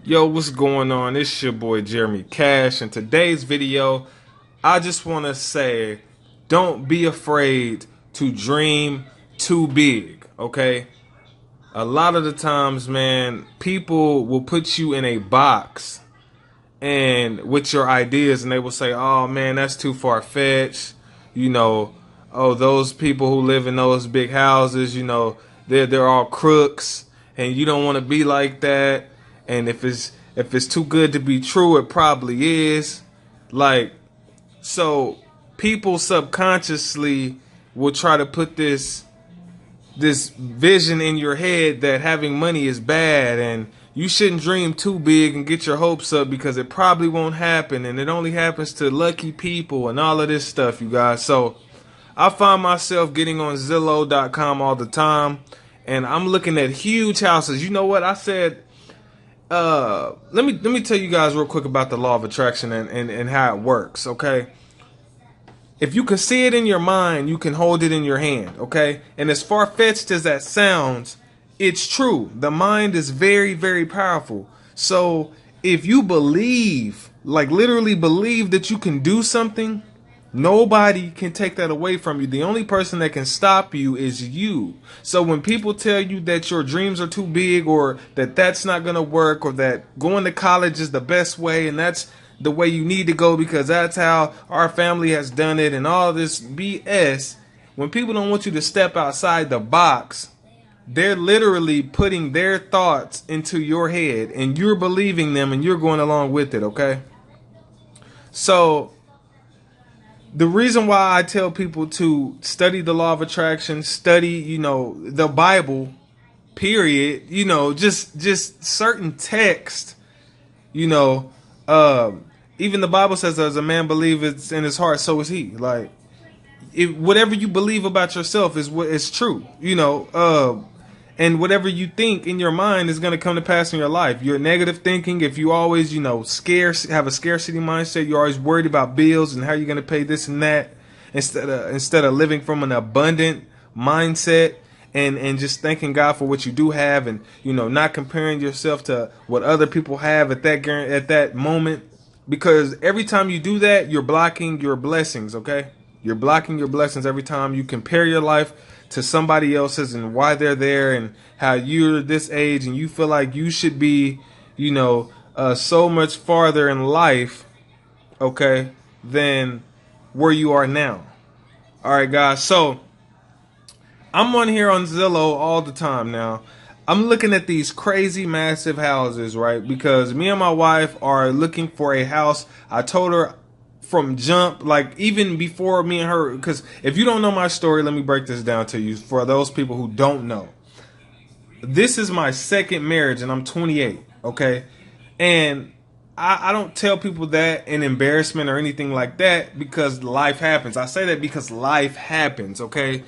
Yo, what's going on? It's your boy Jeremy Cash. In today's video, I just want to say, don't be afraid to dream too big, okay? A lot of the times, man, people will put you in a box and with your ideas, and they will say, oh man, that's too far-fetched. You know, oh, those people who live in those big houses, they're all crooks, and you don't want to be like that. And if it's too good to be true, it probably is. Like, so people subconsciously will try to put this vision in your head that having money is bad and you shouldn't dream too big and get your hopes up because it probably won't happen and it only happens to lucky people and all of this stuff, you guys. So I find myself getting on Zillow.com all the time and I'm looking at huge houses. You know what? I said, let me tell you guys real quick about the law of attraction and how it works, okay? If you can see it in your mind, you can hold it in your hand, okay? And as far-fetched as that sounds, it's true. The mind is very, very powerful. So if you believe, like literally believe that you can do something, nobody can take that away from you. The only person that can stop you is you. So when people tell you that your dreams are too big or that that's not going to work or that going to college is the best way and that's the way you need to go because that's how our family has done it and all this BS, when people don't want you to step outside the box, they're literally putting their thoughts into your head and you're believing them and you're going along with it, okay? So the reason why I tell people to study the law of attraction, study, the Bible, period, just certain text, even the Bible says, as a man believes in his heart, so is he. Like, whatever you believe about yourself is what is true, and whatever you think in your mind is going to come to pass in your life. Your negative thinking, if you always, have a scarcity mindset, you're always worried about bills and how you're going to pay this and that, instead of living from an abundant mindset and just thanking God for what you do have and, not comparing yourself to what other people have at that moment. Because every time you do that, you're blocking your blessings, okay? You're blocking your blessings every time you compare your life to somebody else's and why they're there and how you're this age and you feel like you should be, so much farther in life, okay, than where you are now. All right, guys. So I'm on here on Zillow all the time now. I'm looking at these crazy massive houses, right? Because me and my wife are looking for a house. I told her from jump, like even before me and her, because if you don't know my story, let me break this down to you for those people who don't know. This is my second marriage and I'm 28, okay? And I don't tell people that in embarrassment or anything like that because life happens. I say that because life happens, okay?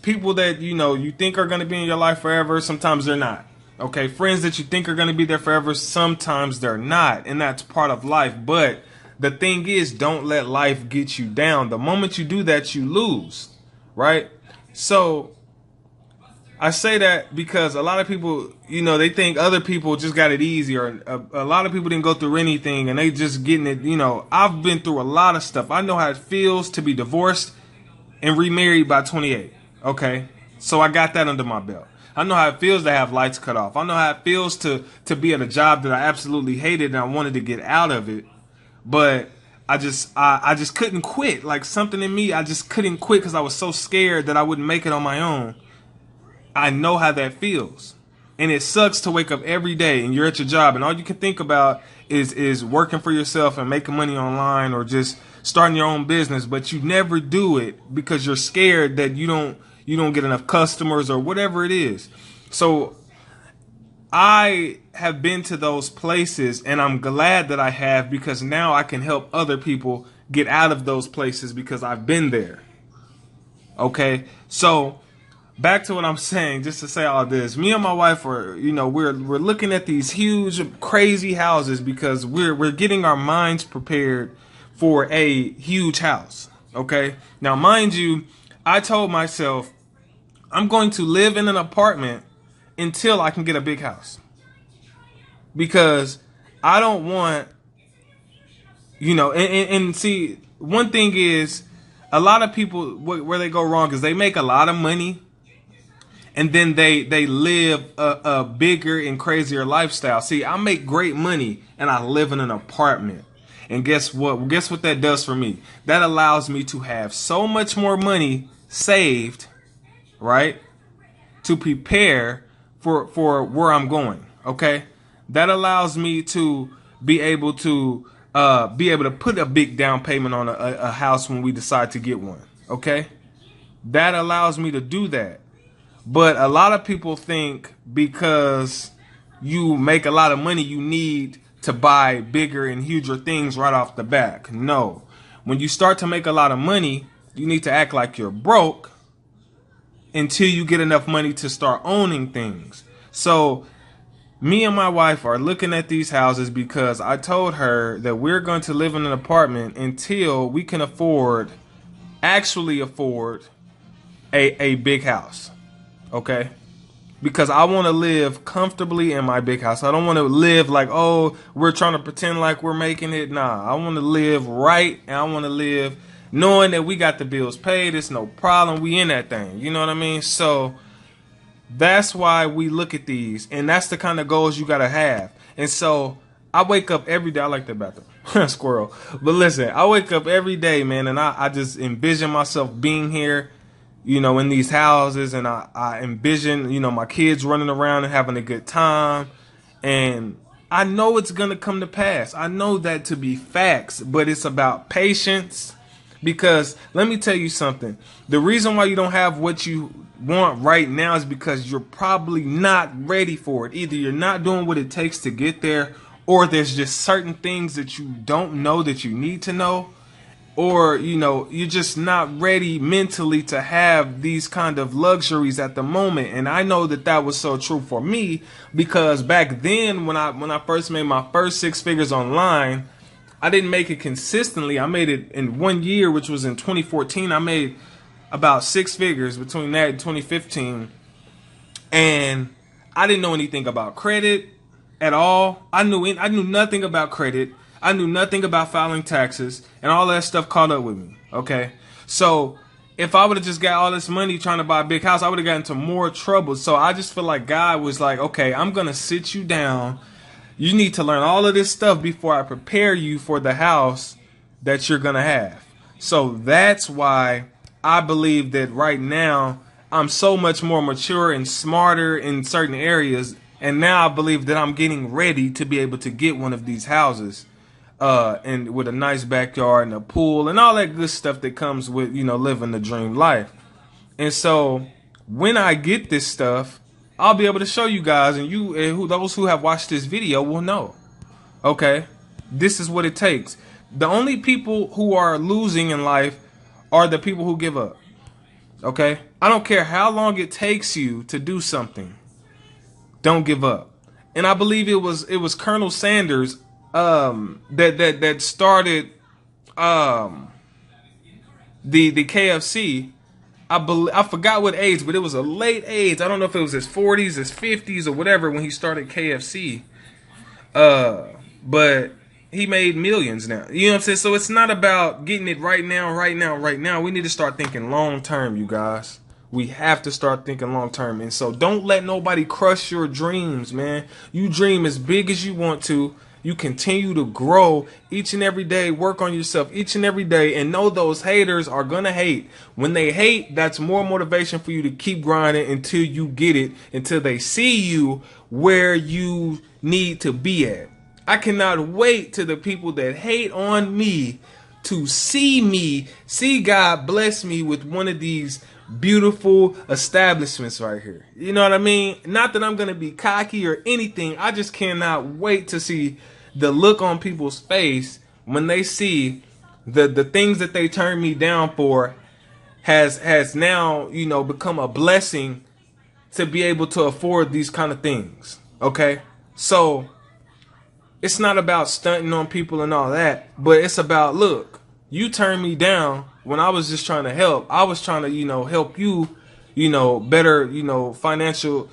People that, you think are going to be in your life forever, sometimes they're not. Okay, friends that you think are going to be there forever, sometimes they're not. And that's part of life. But the thing is, don't let life get you down. The moment you do that, you lose. Right? So I say that because a lot of people, they think other people just got it easy, or a lot of people didn't go through anything and they just getting it. I've been through a lot of stuff. I know how it feels to be divorced and remarried by 28. Okay, so I got that under my belt. I know how it feels to have lights cut off. I know how it feels to be at a job that I absolutely hated and I wanted to get out of it, but I just couldn't quit. Like something in me, I just couldn't quit because I was so scared that I wouldn't make it on my own. I know how that feels, and it sucks to wake up every day and you're at your job and all you can think about is working for yourself and making money online or just starting your own business, but you never do it because you're scared that you don't get enough customers or whatever it is. So I have been to those places and I'm glad that I have because now I can help other people get out of those places because I've been there. Okay, so back to what I'm saying, just to say all this. Me and my wife are, we're looking at these huge, crazy houses because we're getting our minds prepared for a huge house. Okay, now mind you, I told myself I'm going to live in an apartment until I can get a big house. because I don't want, and see, one thing is, a lot of people, where they go wrong is they make a lot of money, and then they live a bigger and crazier lifestyle. See, I make great money and I live in an apartment. And guess what? Guess what that does for me? That allows me to have so much more money saved, right? To prepare for where I'm going. Okay? That allows me to be able to put a big down payment on a house when we decide to get one. Okay? That allows me to do that. But a lot of people think because you make a lot of money, you need to buy bigger and huger things right off the back. No. When you start to make a lot of money, you need to act like you're broke until you get enough money to start owning things. So me and my wife are looking at these houses because I told her that we're going to live in an apartment until we can actually afford a big house. Okay? Because I want to live comfortably in my big house. I don't want to live like, oh, we're trying to pretend like we're making it. Nah, I want to live right, and I want to live knowing that we got the bills paid. It's no problem. We in that thing. You know what I mean? So that's why we look at these, and that's the kind of goals you got to have. And so I wake up every day. I like that bathroom. Squirrel. But listen, I wake up every day, man, and I just envision myself being here, in these houses, and I envision, my kids running around and having a good time. And I know it's going to come to pass. I know that to be facts, but it's about patience. Because let me tell you something. The reason why you don't have what you want right now is because you're probably not ready for it. Either you're not doing what it takes to get there, or there's just certain things that you don't know that you need to know. Or, you're just not ready mentally to have these kind of luxuries at the moment. And I know that was so true for me, because back then when I first made my first 6 figures online, I didn't make it consistently. I made it in 1 year, which was in 2014. I made about 6 figures between that and 2015. And I didn't know anything about credit at all. I knew nothing about credit. I knew nothing about filing taxes, and all that stuff caught up with me. Okay. So if I would have just got all this money trying to buy a big house, I would have gotten into more trouble. So I just feel like God was like, okay, I'm going to sit you down. You need to learn all of this stuff before I prepare you for the house that you're going to have. So that's why I believe that right now I'm so much more mature and smarter in certain areas. And now I believe that I'm getting ready to be able to get one of these houses. And with a nice backyard and a pool and all that good stuff that comes with, living the dream life. And so when I get this stuff, I'll be able to show you guys, and those who have watched this video will know. Okay, this is what it takes. The only people who are losing in life are the people who give up. Okay, I don't care how long it takes you to do something. Don't give up. And I believe it was Colonel Sanders that started the KFC. I forgot what age, but it was a late age. I don't know if it was his 40s, his 50s, or whatever when he started KFC. But he made millions now. You know what I'm saying? So it's not about getting it right now. We need to start thinking long term, you guys. We have to start thinking long term. And so don't let nobody crush your dreams, man. You dream as big as you want to. You continue to grow each and every day, work on yourself each and every day, and know those haters are going to hate. When they hate, that's more motivation for you to keep grinding until you get it, until they see you where you need to be at. I cannot wait till the people that hate on me to see God bless me with one of these beautiful establishments right here. You know what I mean? Not that I'm going to be cocky or anything. I just cannot wait to see the look on people's face when they see the things that they turned me down for has now, become a blessing to be able to afford these kind of things. Okay? So it's not about stunting on people and all that, but it's about, look, you turned me down when I was just trying to help. I was trying to, help you, better, financial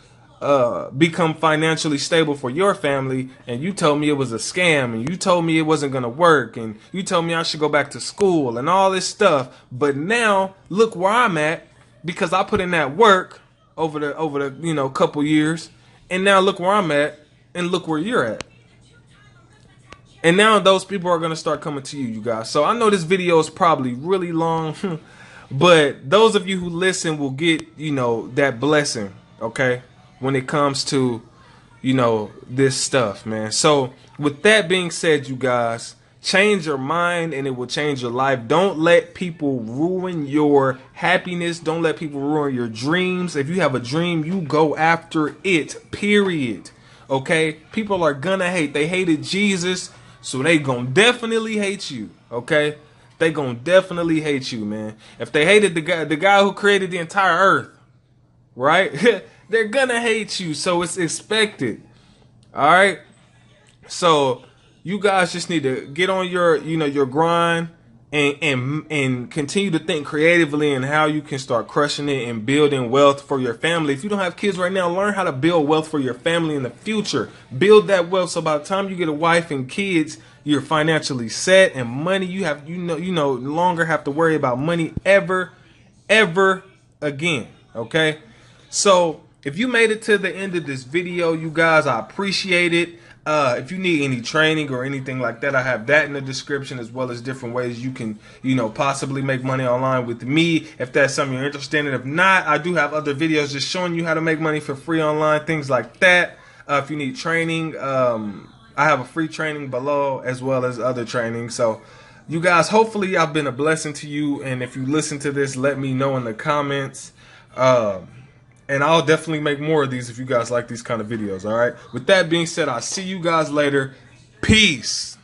become financially stable for your family, and you told me it was a scam, and you told me it wasn't gonna work, and you told me I should go back to school and all this stuff. But now look where I'm at, because I put in that work over the couple years, and now look where I'm at, and look where you're at. And now those people are gonna start coming to you, you guys. So I know this video is probably really long, but those of you who listen will get, that blessing, okay? When it comes to, this stuff, man. So with that being said, you guys, change your mind and it will change your life. Don't let people ruin your happiness. Don't let people ruin your dreams. If you have a dream, you go after it, period. Okay? People are gonna hate. They hated Jesus, so they gonna definitely hate you. Okay? They gonna definitely hate you, man. If they hated the guy who created the entire earth, right? They're gonna hate you, so it's expected. All right. So you guys just need to get on your grind and continue to think creatively and how you can start crushing it and building wealth for your family. If you don't have kids right now, learn how to build wealth for your family in the future. Build that wealth so by the time you get a wife and kids, you're financially set, and money you no longer have to worry about money ever again. Okay. So if you made it to the end of this video, you guys, I appreciate it. If you need any training or anything like that, I have that in the description, as well as different ways you can, possibly make money online with me, if that's something you're interested in. If not, I do have other videos just showing you how to make money for free online, things like that. If you need training, I have a free training below, as well as other training. So you guys, hopefully I've been a blessing to you. And if you listen to this, let me know in the comments. And I'll definitely make more of these if you guys like these kind of videos, all right? With that being said, I'll see you guys later. Peace.